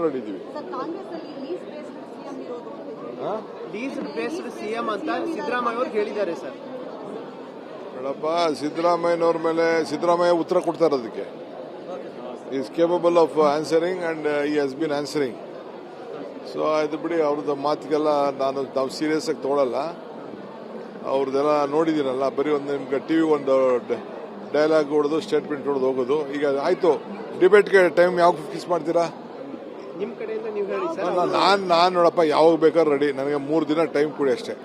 Ready ಇದ್ದೀವಿ. Lease based CM ಅಂತ ಸಿದ್ದರಾಮಯ್ಯ ಅವರು ಹೇಳಿದ್ದಾರೆ ಸರ್. ನೋಡಪ್ಪ, ಸಿದ್ದರಾಮಯ್ಯನವ್ರ ಮೇಲೆ ಸಿದ್ದರಾಮಯ್ಯ ಉತ್ತರ ಕೊಡ್ತಾರೆ. ಅದಕ್ಕೆ is capable of answering and ಈ ಹ್ಯಾಸ್ ಬಿನ್ ಆನ್ಸರಿಂಗ್. ಸೊ ಅದು ಬಿಡಿ, ಅವ್ರದ್ದು ಮಾತಿಗೆಲ್ಲ ನಾವು ಸೀರಿಯಸ್ ಆಗಿ ತೊಗೊಳಲ್ಲ. ಅವ್ರದ್ದೆಲ್ಲ ನೋಡಿದ್ದೀನಲ್ಲ, ಬರೀ ಒಂದು ನಿಮ್ಗೆ ಟಿವಿ ಒಂದು ಡೈಲಾಗ್ ಹೊಡೆದು ಸ್ಟೇಟ್ಮೆಂಟ್ ಹೊಡೆದು ಹೋಗೋದು. ಈಗ ಆಯ್ತು, ಡಿಬೇಟ್ಗೆ ಟೈಮ್ ಯಾವಾಗ ಫಿಕ್ಸ್ ಮಾಡ್ತೀರಾ? ನಿಮ್ ಕಡೆಯಿಂದ ನೀವು ಹೇಳಿ ಸರ್. ನಾನು ನೋಡಪ್ಪ, ಯಾವಾಗ ಬೇಕಾದ್ರೆ ರೆಡಿ. ನನಗೆ 3 ದಿನ ಟೈಮ್ ಕೊಡಿ ಅಷ್ಟೇ.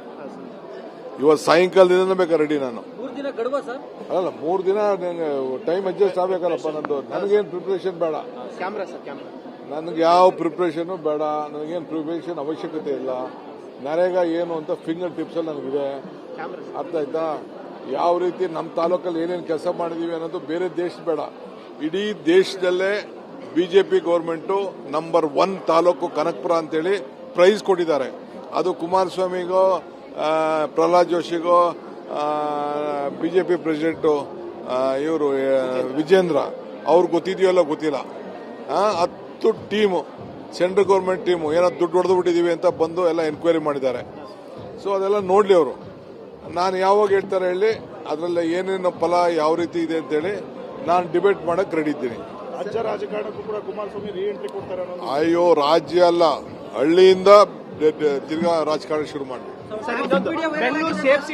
ಇವತ್ತು ಸಾಯಂಕಾಲದಿಂದ ಬೇಕಾದ್ರೆ ರೆಡಿ. ನಾನು 3 ದಿನ ಗಡುವ ಸರ್? ಅಲ್ಲ, 3 ದಿನ ಟೈಮ್ ಅಡ್ಜಸ್ಟ್ ಆಗ್ಬೇಕಲ್ಲಪ್ಪ. ನಂದು ನನಗೇನು ಪ್ರಿಪ್ರೇಷನ್ ಬೇಡ. Camera sir, camera. ನನಗೆ ಯಾವ ಪ್ರಿಪ್ರೇಷನ್ ಬೇಡ. ನನಗೇನು ಪ್ರಿಪ್ರೇಷನ್ ಅವಶ್ಯಕತೆ ಇಲ್ಲ. ನರೇಗಾ ಏನು ಅಂತ ಫಿಂಗರ್ ಟಿಪ್ಸ್ ಅಲ್ಲಿ ನನಗಿದೆ. ಅರ್ಥ ಆಯ್ತಾ? ಯಾವ ರೀತಿ ನಮ್ಮ ತಾಲೂಕಲ್ಲಿ ಏನೇನು ಕೆಲಸ ಮಾಡಿದೀವಿ ಅನ್ನೋದು ಬೇರೆ ದೇಶ ಬೇಡ. ಇಡೀ ದೇಶದಲ್ಲೇ BJP government number 1 taluk Kanakapura ಅಂತೇಳಿ ಪ್ರೈಸ್ ಕೊಟ್ಟಿದ್ದಾರೆ. ಅದು ಕುಮಾರಸ್ವಾಮಿಗೋ, ಪ್ರಹ್ಲಾದ್ ಜೋಶಿಗೋ, ಬಿಜೆಪಿ ಪ್ರೆಸಿಡೆಂಟು ಇವರು ವಿಜೇಂದ್ರ ಅವ್ರಿಗೆ ಗೊತ್ತಿದೆಯಲ್ಲ ಗೊತ್ತಿಲ್ಲ. 10 ಟೀಮು, ಸೆಂಟ್ರಲ್ ಗೌರ್ಮೆಂಟ್ ಟೀಮು ಏನೋ ದುಡ್ಡು ಹೊಡೆದು ಬಿಟ್ಟಿದೀವಿ ಅಂತ ಬಂದು ಎಲ್ಲ ಎನ್ಕ್ವೈರಿ ಮಾಡಿದ್ದಾರೆ. ಸೊ ಅದೆಲ್ಲ ನೋಡ್ಲಿ ಅವರು. ನಾನು ಯಾವಾಗ ಹೇಳ್ತಾರೆ ಹೇಳಿ, ಅದರಲ್ಲಿ ಏನೇನು ಫಲ ಯಾವ ರೀತಿ ಇದೆ ಅಂತೇಳಿ ನಾನು ಡಿಬೇಟ್ ಮಾಡಕ್ ರೆಡಿ ಇದ್ದೀನಿ. ರಾಜ್ಯ ರಾಜಕಾರಣಕ್ಕೂ ಕೂಡ ಕುಮಾರಸ್ವಾಮಿ ರೀ ಎಂಟ್ರಿ ಕೊಡ್ತಾರೆ. ಅಯ್ಯೋ, ರಾಜ್ಯ ಅಲ್ಲ, ಹಳ್ಳಿಯಿಂದ ತಿರ್ಗಾ ರಾಜಕಾರಣ ಶುರು ಮಾಡಿ. ಬೆಂಗಳೂರು ಸೇಫ್